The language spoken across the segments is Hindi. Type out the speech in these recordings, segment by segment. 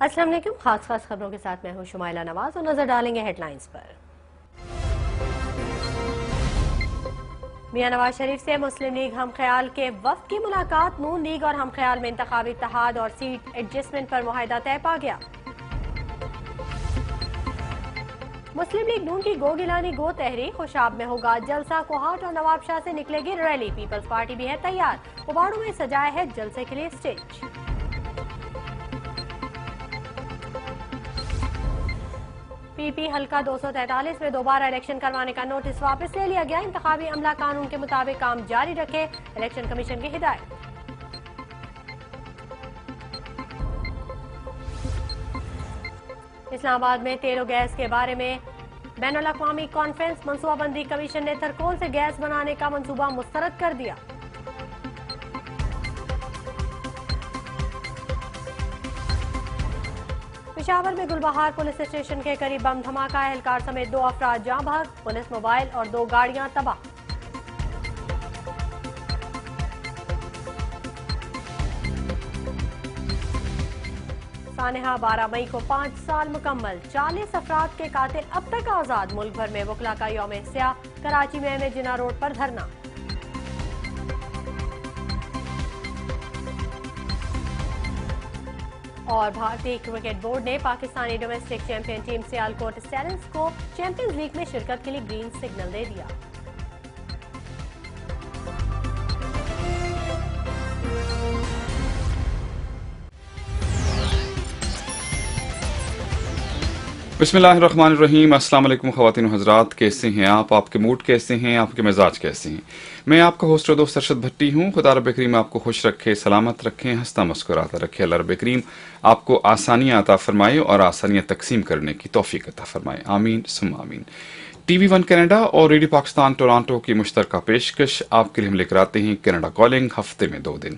अस्सलाम वालेकुम। खास खबरों के साथ मैं हूं शुमाइला नवाज और नजर डालेंगे हेडलाइंस पर। मियां नवाज शरीफ से मुस्लिम लीग हम ख्याल के वफ्द की मुलाकात। नून लीग और हम ख्याल में इंतखाबी इत्तेहाद और सीट एडजस्टमेंट पर मुआहिदा तय पा गया। मुस्लिम लीग नून की गो गिलानी गो तहरीक खुशाब में होगा जलसा। कोहाट और नवाब शाह से निकलेगी रैली। पीपल्स पार्टी भी है तैयार। उबाड़ू में सजाया है जलसे के लिए स्टेज। पीपी हल्का 243 में दोबारा इलेक्शन करवाने का नोटिस वापस ले लिया गया। इंतखाबी अमला कानून के मुताबिक काम जारी रखे इलेक्शन कमीशन की हिदायत। इस्लामाबाद में तेल और गैस के बारे में बैनुल अक़वामी कॉन्फ्रेंस। मनसूबाबंदी कमीशन ने थरकोल से गैस बनाने का मंसूबा मुस्तरद कर दिया। पेशावर में गुलबहार पुलिस स्टेशन के करीब बम धमाका। एहलकार समेत 2 अफराद जाँ बहक। पुलिस मोबाइल और 2 गाड़ियां तबाह। सानेहा 12 मई को 5 साल मुकम्मल। 40 अफराद के कातिल अब तक आजाद। मुल्क भर में वकला का यौम सिया। कराची में जिना रोड पर धरना। और भारतीय क्रिकेट बोर्ड ने Pakistani domestic champion team Sialkot stallions को चैंपियंस लीग में शिरकत के लिए ग्रीन सिग्नल दे दिया। बिस्मिल्लाहिर्रहमानिर्रहीम। अस्सलाम वालेकुम ख़वातीन हज़रात, कैसे हैं आप? आपके मूड कैसे हैं? आपके मिजाज कैसे हैं? मैं आपका होस्ट और दोस्त अरशद भट्टी हूँ। खुदा रब करीम आपको खुश रखे, सलामत रखे, हंसता मुस्कुराता रखे। अल्लाह रब करीम आपको आसानियाँ अता फरमाए और आसानियाँ तकसीम करने की तौफीक अता फरमाए। आमीन सुम्मा आमीन। TV1 कनाडा और रेडियो पाकिस्तान टोरंटो की मुश्तरका पेशकश आपके लिए हम लेकर आते हैं कनाडा कॉलिंग, हफ्ते में 2 दिन।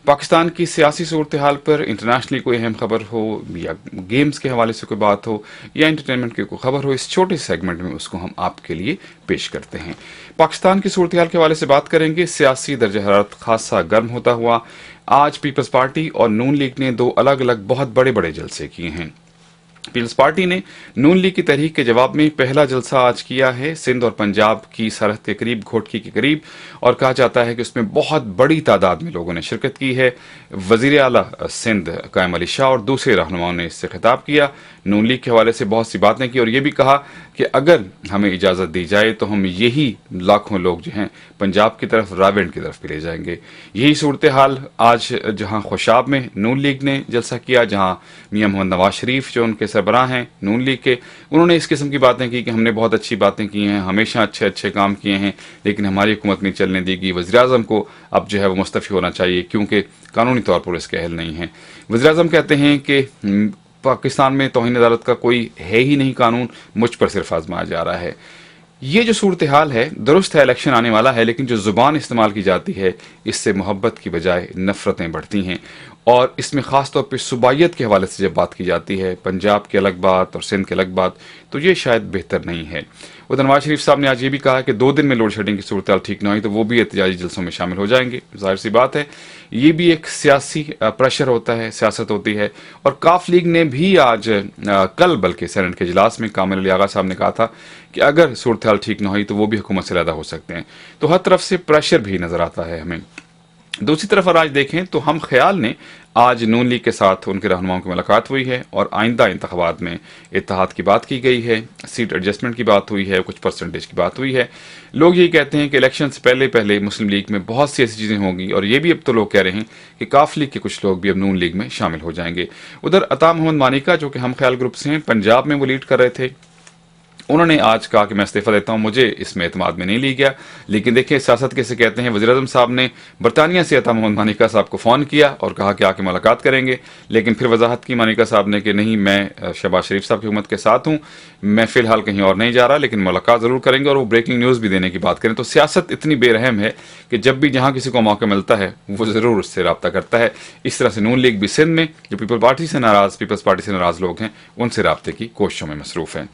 पाकिस्तान की सियासी सूरत हाल पर इंटरनेशनली कोई अहम खबर हो या गेम्स के हवाले से कोई बात हो या एंटरटेनमेंट की कोई खबर हो, इस छोटे सेगमेंट में उसको हम आपके लिए पेश करते हैं। पाकिस्तान की सूरत हाल के हवाले से बात करेंगे। सियासी दर्जा हरारत खासा गर्म होता हुआ आज पीपल्स पार्टी और नून लीग ने 2 अलग अलग बहुत बड़े बड़े जलसे किए हैं। पीपल्स पार्टी ने नून लीग की तहरीक के जवाब में पहला जलसा आज किया है सिंध और पंजाब की सरहद के करीब, घोटकी के करीब, और कहा जाता है कि उसमें बहुत बड़ी तादाद में लोगों ने शिरकत की है। वजीर आला सिंध कायम अली शाह और दूसरे रहनुमाओं ने इससे खिताब किया, नून लीग के हवाले से बहुत सी बातें की और ये भी कहा कि अगर हमें इजाज़त दी जाए तो हम यही लाखों लोग जो हैं पंजाब की तरफ, रावेंड की तरफ भी ले जाएंगे। यही सूरत हाल आज जहां खुशाब में नून लीग ने जलसा किया, जहां मियां मोहम्मद नवाज शरीफ जो उनके सरबराह हैं नून लीग के, उन्होंने इस किस्म की बातें की कि हमने बहुत अच्छी बातें की हैं, हमेशा अच्छे अच्छे काम किए हैं, लेकिन हमारी हुकूमत नहीं चलने देगी। वज़ीर-ए-आज़म को अब जो है वो मुस्तफ़ी होना चाहिए क्योंकि कानूनी तौर पर इसके अहल नहीं है। वज़ीर-ए-आज़म कहते हैं कि पाकिस्तान में तौहीन अदालत का कोई है ही नहीं कानून, मुझ पर सिर्फ आजमाया जा रहा है। ये जो सूरत हाल है, दुरुस्त है इलेक्शन आने वाला है, लेकिन जो ज़ुबान इस्तेमाल की जाती है इससे मोहब्बत की बजाय नफ़रतें बढ़ती हैं। और इसमें ख़ास तौर पर सूबाइयत के हवाले से जब बात की जाती है, पंजाब की अलग बात और सिंध की अलग बात, तो ये शायद बेहतर नहीं है। उधर नवाज शरीफ साहब ने आज ये भी कहा कि 2 दिन में लोड शेडिंग की सूरत हाल ठीक ना हुई तो वो भी एहतजाजी जलसों में शामिल हो जाएंगे। जाहिर सी बात है, ये भी एक सियासी प्रेशर होता है, सियासत होती है। और काफ लीग ने भी आज कल बल्कि सेनेट के इजलास में कामिल अली आगा साहब ने कहा था कि अगर सूरत हाल ठीक ना हुई तो वो भी हुकूमत से अलहदा हो सकते हैं। तो हर तरफ से प्रेशर भी नजर आता है हमें। दूसरी तरफ अगर आज देखें तो हम ख्याल ने आज नून लीग के साथ उनके रहनुमाओं की मुलाकात हुई है और आइंदा इंतखाबात में इत्तेहाद की बात की गई है, सीट एडजस्टमेंट की बात हुई है, कुछ परसेंटेज की बात हुई है। लोग यही कहते हैं कि इलेक्शन से पहले पहले मुस्लिम लीग में बहुत सी ऐसी चीज़ें होंगी और ये भी अब तो लोग कह रहे हैं कि काफ लीग के कुछ लोग भी अब नून लीग में शामिल हो जाएंगे। उधर अता मोहम्मद मानिका जो कि हम ख्याल ग्रुप से हैं, पंजाब में वो लीड कर रहे थे, उन्होंने आज कहा कि मैं इस्तीफा देता हूं, मुझे इसमें एतमाद में नहीं ली गया। लेकिन देखिए सियासत कैसे कहते हैं। वज़ीर-ए-आज़म साहब ने बरतानिया से अता मोहम्मद मानिका साहब को फ़ोन किया और कहा कि आके मुलाकात करेंगे, लेकिन फिर वजाहत की मानिका साहब ने कि नहीं, मैं शहबाज शरीफ साहब की हुकूमत के साथ हूँ, मैं फ़िलहाल कहीं और नहीं जा रहा, लेकिन मुलाकात ज़रूर करेंगे और वो ब्रेकिंग न्यूज़ भी देने की बात करें। तो सियासत इतनी बेरहम है कि जब भी जहाँ किसी को मौका मिलता है वो ज़रूर उससे रब्ता करता है। इस तरह से नून लीग भी सिंध में जो पीपल्स पार्टी से नाराज़ लोग हैं उनसे रब्ते की कोशिशों में मसरूफ़ है।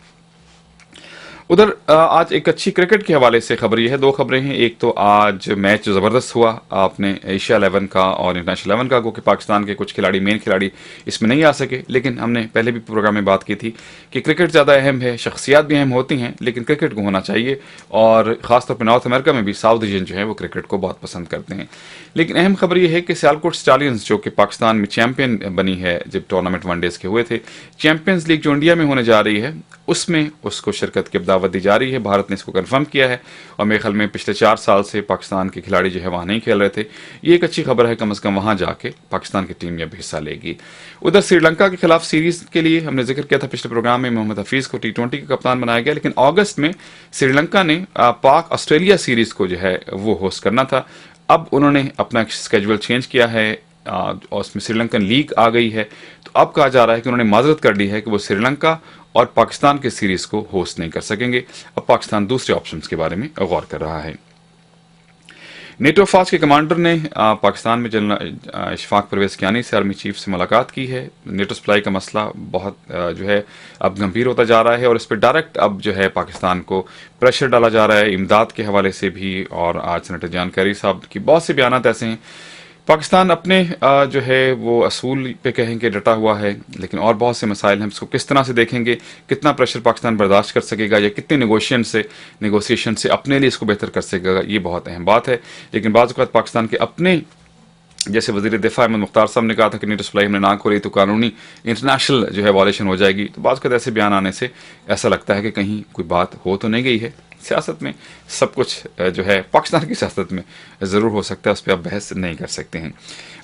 उधर आज एक अच्छी क्रिकेट के हवाले से खबर ये है, दो खबरें हैं। एक तो आज मैच जो ज़बरदस्त हुआ आपने एशिया 11 का और इंटरनेशनल 11 का, क्योंकि पाकिस्तान के कुछ खिलाड़ी, मेन खिलाड़ी इसमें नहीं आ सके। लेकिन हमने पहले भी प्रोग्राम में बात की थी कि क्रिकेट ज़्यादा अहम है, शख्सियात भी अहम होती हैं, लेकिन क्रिकेट को होना चाहिए। और ख़ासतौर पर नॉर्थ अमेरिका में भी साउथ रीजन जो है वो क्रिकेट को बहुत पसंद करते हैं। लेकिन अहम खबर यह है कि सियालकोट स्टालियंस, जो कि पाकिस्तान में चैंपियन बनी है जब टूर्नामेंट वनडेज के हुए थे, चैंपियंस लीग जो इंडिया में होने जा रही है उसमें उसको शिरकत की दावत दी जा रही है। भारत ने इसको कंफर्म किया है और मेरे ख्याल में पिछले 4 साल से पाकिस्तान के खिलाड़ी जो है वहाँ नहीं खेल रहे थे। ये एक अच्छी खबर है, कम से कम वहाँ जाके पाकिस्तान की टीम अब हिस्सा लेगी। उधर श्रीलंका के खिलाफ सीरीज के लिए हमने जिक्र किया था पिछले प्रोग्राम में, मोहम्मद हफीज को T20 का कप्तान बनाया गया। लेकिन अगस्त में श्रीलंका ने पाक ऑस्ट्रेलिया सीरीज को जो है वो होस्ट करना था। अब उन्होंने अपना स्केड्यूल चेंज किया है और उसमें श्रीलंकन लीग आ गई है। तो अब कहा जा रहा है कि उन्होंने माजरत कर दी है कि वो श्रीलंका और पाकिस्तान के सीरीज को होस्ट नहीं कर सकेंगे। अब पाकिस्तान दूसरे ऑप्शंस के बारे में गौर कर रहा है। नेटो अफवाज के कमांडर ने पाकिस्तान में जनरल इशफाक परवेज कियानी से आर्मी चीफ से मुलाकात की है। नेटो सप्लाई का मसला बहुत जो है अब गंभीर होता जा रहा है और इस पर डायरेक्ट अब जो है पाकिस्तान को प्रेशर डाला जा रहा है, इमदाद के हवाले से भी। और आज सेनेटर जान कैरी साहब की बहुत से बयान ऐसे हैं। पाकिस्तान अपने जो है वो असूल पे कहेंगे डटा हुआ है, लेकिन और बहुत से मसाइल हैं, इसको किस तरह से देखेंगे, कितना प्रेशर पाकिस्तान बर्दाश्त कर सकेगा या कितने नेगोशिएशन से अपने लिए इसको बेहतर कर सकेगा, ये बहुत अहम बात है। लेकिन बाज़ औक़ात पाकिस्तान के अपने, जैसे वज़ीर दिफा अहमद मुख्तार साहब ने कहा था कि नेटो सप्लाई हमने ना खोली तो कानूनी इंटरनेशनल जो है वायलेशन हो जाएगी। तो बाज़ औक़ात ऐसे बयान आने से ऐसा लगता है कि कहीं कोई बात हो तो नहीं गई है। सियासत में सब कुछ जो है पाकिस्तान की सियासत में ज़रूर हो सकता है, उस पर आप बहस नहीं कर सकते हैं।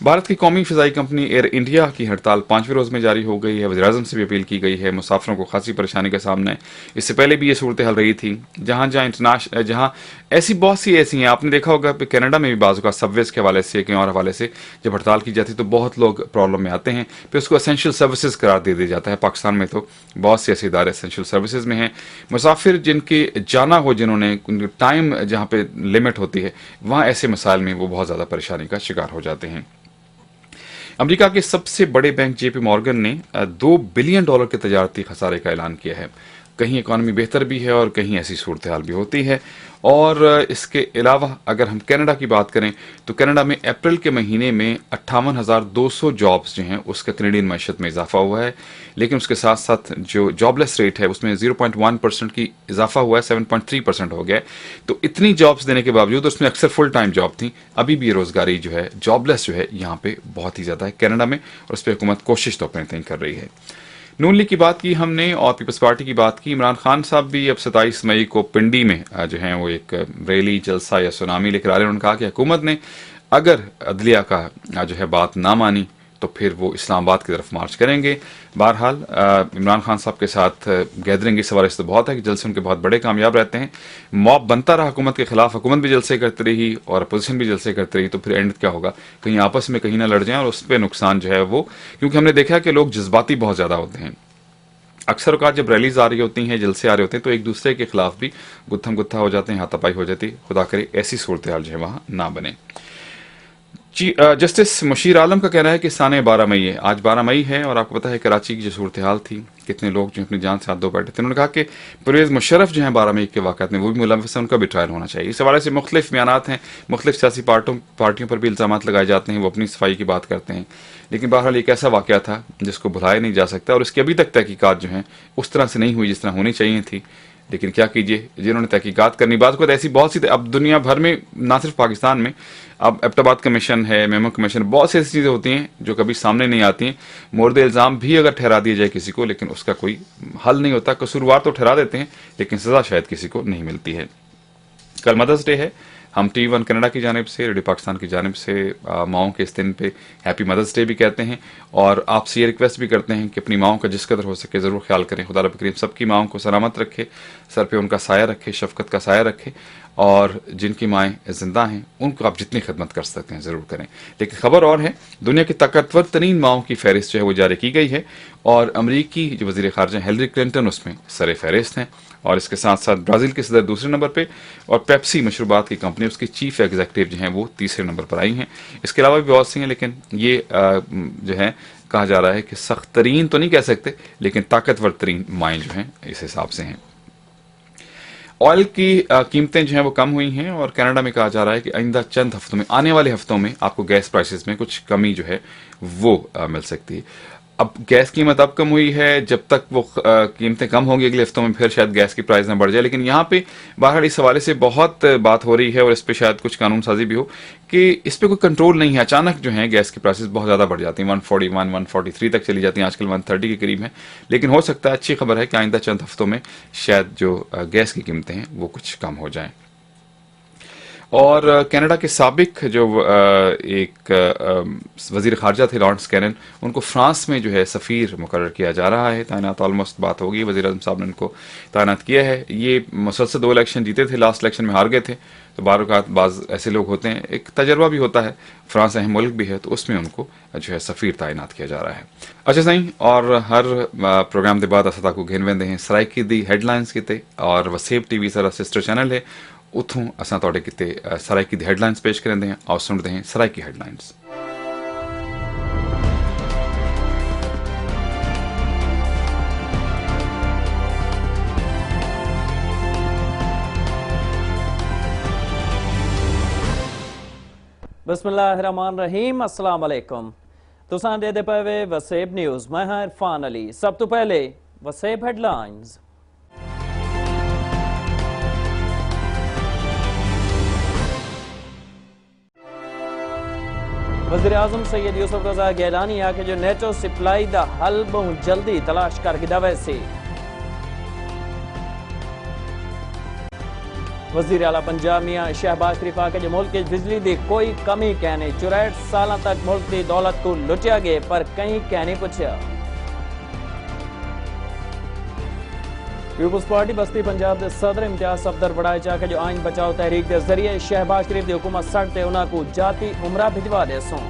भारत की कौमी फ़िज़ाई कंपनी एयर इंडिया की हड़ताल 5वें रोज़ में जारी हो गई है। वज़ीर-ए-आज़म से भी अपील की गई है, मुसाफिरों को खासी परेशानी का सामना है। इससे पहले भी ये सूरत हाल रही थी, जहाँ ऐसी बहुत सी ऐसी हैं। आपने देखा होगा कि कनाडा में भी बाज़ औक़ात सबवेज के हवाले से कहीं और हवाले से जब हड़ताल की जाती है तो बहुत लोग प्रॉब्लम में आते हैं, फिर उसको एसेंशियल सर्विसेज करार दे दिया जाता है। पाकिस्तान में तो बहुत से ऐसे इदारे एसेंशियल सर्विसेज में हैं। मुसाफिर जिनके जाना हो, जिन्होंने टाइम जहाँ पे लिमिट होती है, वहाँ ऐसे मसाइल में वो बहुत ज़्यादा परेशानी का शिकार हो जाते हैं। अमेरिका के सबसे बड़े बैंक JP मॉर्गन ने $2 बिलियन के तजारती खसारे का ऐलान किया है। कहीं इकॉनमी बेहतर भी है और कहीं ऐसी सूरत हाल भी होती है। और इसके अलावा अगर हम कनाडा की बात करें तो कनाडा में अप्रैल के महीने में 58,200 जॉब्स जो हैं उसका कनेडियन मईशत में इजाफा हुआ है। लेकिन उसके साथ साथ जो जॉबलेस रेट है उसमें 0.1% की इजाफा हुआ है, 7.3% हो गया है। तो इतनी जॉब्स देने के बावजूद उसमें अक्सर फुल टाइम जॉब थी, अभी भी बेरोजगारी जो है, जॉबलेस जो है यहाँ पे बहुत ही ज़्यादा है कनाडा में, और उस पर हुकूमत कोशिश तो अपने नहीं कर रही है। नून लीग की बात की हमने और पीपल्स पार्टी की बात की। इमरान खान साहब भी अब 27 मई को पिंडी में जो है वो एक रैली, जलसा या सुनामी लेकर आ रहे हैं। उन्होंने कहा कि हुकूमत ने अगर अदलिया का जो है बात ना मानी तो फिर वो इस्लामाबाद की तरफ मार्च करेंगे। बहरहाल इमरान खान साहब के साथ गैदरिंग इस सवाल से तो बहुत है कि जलसे उनके बहुत बड़े कामयाब रहते हैं। मॉब बनता रहा हुकूमत के खिलाफ, हुकूमत भी जलसे करती रही और अपोजिशन भी जलसे करती रही, तो फिर एंड क्या होगा, कहीं आपस में कहीं ना लड़ जाएं और उस पर नुकसान जो है वो, क्योंकि हमने देखा कि लोग जज्बाती बहुत ज़्यादा होते हैं। अक्सर औकात जब रैलीज आ रही होती हैं, जलसे आ रहे होते हैं, तो एक दूसरे के खिलाफ भी गुत्थम गुत्था हो जाते हैं, हाथापाई हो जाती है। खुदा करे ऐसी सूरत हाल जो है वहाँ ना बने। जस्टिस मुशीर आलम का कहना है कि साने 12 मई है, आज 12 मई है और आपको पता है कराची की जो सूरत हाल थी, कितने लोग जो अपनी जान से हाथ धो बैठे थे। उन्होंने कहा कि परवेज मुशर्रफ जो है 12 मई के वाक़ात में वो भी मुलव्वस है, उनका भी ट्रायल होना चाहिए। इस हवाले से मुख्तलिफ बयानात हैं, मुख्तलिफ सियासी पार्टियों पर भी इल्ज़ाम लगाए जाते हैं, वो अपनी सफाई की बात करते हैं। लेकिन बहरहाल एक ऐसा वाक़या था जिसको भुलाया नहीं जा सकता और इसकी अभी तक तहकीकात जो है उस तरह से नहीं हुई जिस तरह होनी चाहिए थी। लेकिन क्या कीजिए, जिन्होंने तहकीकात करनी, बात को ऐसी बहुत सी, अब दुनिया भर में, ना सिर्फ पाकिस्तान में, अब एबटाबाद कमीशन है, मेमो कमीशन, बहुत सी ऐसी चीज़ें होती हैं जो कभी सामने नहीं आती हैं। मोर्द इल्ज़ाम भी अगर ठहरा दिया जाए किसी को, लेकिन उसका कोई हल नहीं होता। कसूरवार तो ठहरा देते हैं लेकिन सज़ा शायद किसी को नहीं मिलती है। कल मदर्स डे है, हम TV1 कनाडा की जानिब से, रेडियो पाकिस्तान की जानिब से माओं के इस दिन पे हैप्पी मदर्स डे भी कहते हैं और आपसे ये रिक्वेस्ट भी करते हैं कि अपनी माओं का जिस कदर हो सके ज़रूर ख्याल करें। खुदा रब करीम सबकी माओं को सलामत रखे, सर पे उनका साया रखे, शफकत का साया रखे, और जिनकी माएँ ज़िंदा हैं उनको आप जितनी खिदमत कर सकते हैं ज़रूर करें। लेकिन खबर और है, दुनिया की ताकतवर तरीन माओं की फहरिस्त जो है वो जारी की गई है और अमरीकी जो वज़ीर ख़ारजा हिलरी क्लिंटन उसमें सर फहरिस्त हैं, और इसके साथ साथ ब्राज़ील के सदर दूसरे नंबर पे और पेप्सी मशरूबात की कंपनी उसकी चीफ एग्जीक्यूटिव जो हैं वो तीसरे नंबर पर आई हैं। इसके अलावा भी बहुत सी हैं, लेकिन ये जो है कहा जा रहा है कि सख्त तरीन तो नहीं कह सकते, लेकिन ताकतवर तरीन माएँ जो हैं इस हिसाब से हैं। ऑयल की कीमतें जो हैं वो कम हुई हैं और कनाडा में कहा जा रहा है कि आइंदा चंद हफ्तों में, आने वाले हफ्तों में आपको गैस प्राइसेस में कुछ कमी जो है वो मिल सकती है। अब गैस कीमत अब कम हुई है, जब तक वो कीमतें कम होंगी अगले हफ्तों में फिर शायद गैस की प्राइस ना बढ़ जाए। लेकिन यहाँ पे बाहर इस हवाले से बहुत बात हो रही है और इस पे शायद कुछ कानून साजी भी हो कि इस पे कोई कंट्रोल नहीं है। अचानक जो है गैस की प्राइसेस बहुत ज़्यादा बढ़ जाती हैं, 141 143 तक चली जाती हैं, आजकल 130 के करीब है। लेकिन हो सकता है, अच्छी खबर है कि आइंदा चंद हफ्तों में शायद जो गैस की कीमतें हैं वो कुछ कम हो जाएं। और कनाडा के साबिक जो एक वजीर खारजा थे लॉरेंस कैनन, उनको फ्रांस में जो है सफ़ीर मुकर्रर किया जा रहा है। तैनात ऑलमोस्ट बात होगी, वज़ीर आज़म साहब ने उनको तैनात किया है। ये मुसलसल 2 इलेक्शन जीते थे, लास्ट इलेक्शन में हार गए थे। तो बाज़ ऐसे लोग होते हैं, एक तजर्बा भी होता है, फ्रांस अहम मुल्क भी है, तो उसमें उनको जो है सफ़ीर तैनात किया जा रहा है। अच्छा सही, और हर प्रोग्राम के बाद अस तक घेन वेंदे हैं सराइकी दी हैडलाइंस किते, और वसेब टीवी सारा सिस्टर चैनल है, उथों असां तुहाडे किते सराइकी दी हेडलाइंस पेश करेंदे हैं। आओ सुनते हैं सराइकी हेडलाइंस। बिस्मिल्लाहिर्रहमानिर्रहीम, अस्सलाम वालेकुम। तुसां दे पे वे वसेब न्यूज़, मैं हां इरफान अली। सब तो पहले वसेब हेडलाइंस। वज़ीर आज़म सैयद यूसुफ रज़ा गैलानी आके जो नेटो सप्लाई दा हल बहुत जल्दी तलाश करके दवे से। वज़ीर आला पंजाब मियां शहबाज शरीफ आके जो मुल्क की बिजली दी कोई कमी कहने, 64 साल तक मुल्क की दौलत को लुटिया गए पर कहीं कहने पूछा। पीपुल्स पार्टी बस्ती पंजाब के सदर इम्तियाज सफदर बढ़ाए जाके जो आइन बचाओ तहरीक के जरिए शहबाज शरीफ की हुकूमत सड़ते उन्होंने को जाती उमरा भिजवा दे सो।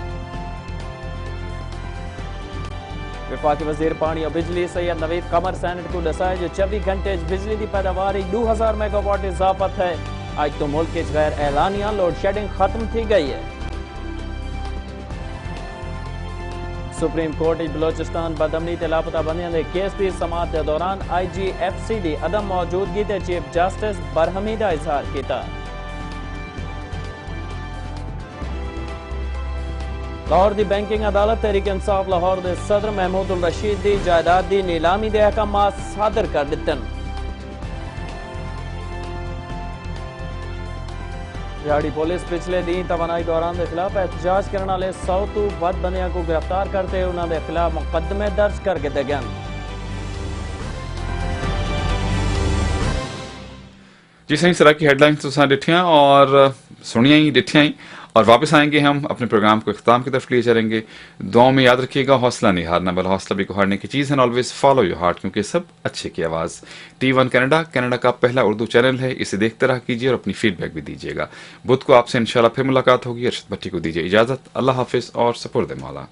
विफाकी वजीर पानी और बिजली सैयद नवीद कमर सैनेट को दसाए जो 24 घंटे बिजली की पैदावार 2000 मेगावाट इजाफत है। आज तो मुल्क के गैर एलानिया लोड शेडिंग खत्म थी गई है। सुप्रीम कोर्ट बलोचिस्तान बदमनी ते लापता बंदियां दे केस की समाअत के दौरान IGFC की अदम मौजूदगी ते चीफ जस्टिस बरहमी का इजहार किया। लाहौर की बैंकिंग अदालत तहरीक इंसाफ लाहौर के सदर महमूद उल रशीद की जायदाद की नीलामी के अहकाम सादर कर दिते। रिहाड़ी पुलिस पिछले दिन तवानाई दौरान के खिलाफ एहतजाज करने वाले 100 तो वध बंदियों को गिरफ्तार करते उन्होंने खिलाफ मुकदमे दर्ज करके दे गए। जी सही, सरा की हेडलाइंस तुसां डिठियां और सुनिया ही डिठियां ही, और वापस आएंगे हम अपने प्रोग्राम को इख्तिताम की तरफ लिए चलेंगे। दुआओं में याद रखिएगा, हौसला नहीं हारना, बल हौसला भी को हारने की चीज़ है। ऑलवेज फॉलो योर हार्ट, क्योंकि सब अच्छे की आवाज़। T1 कनाडा, कनाडा का पहला उर्दू चैनल है, इसे देखते रहा कीजिए और अपनी फीडबैक भी दीजिएगा। बुध को आपसे इंशाल्लाह फिर मुलाकात होगी। अरशद भट्टी को दीजिए इजाज़त। अल्लाह हाफिज़ और सपुर्द मौला।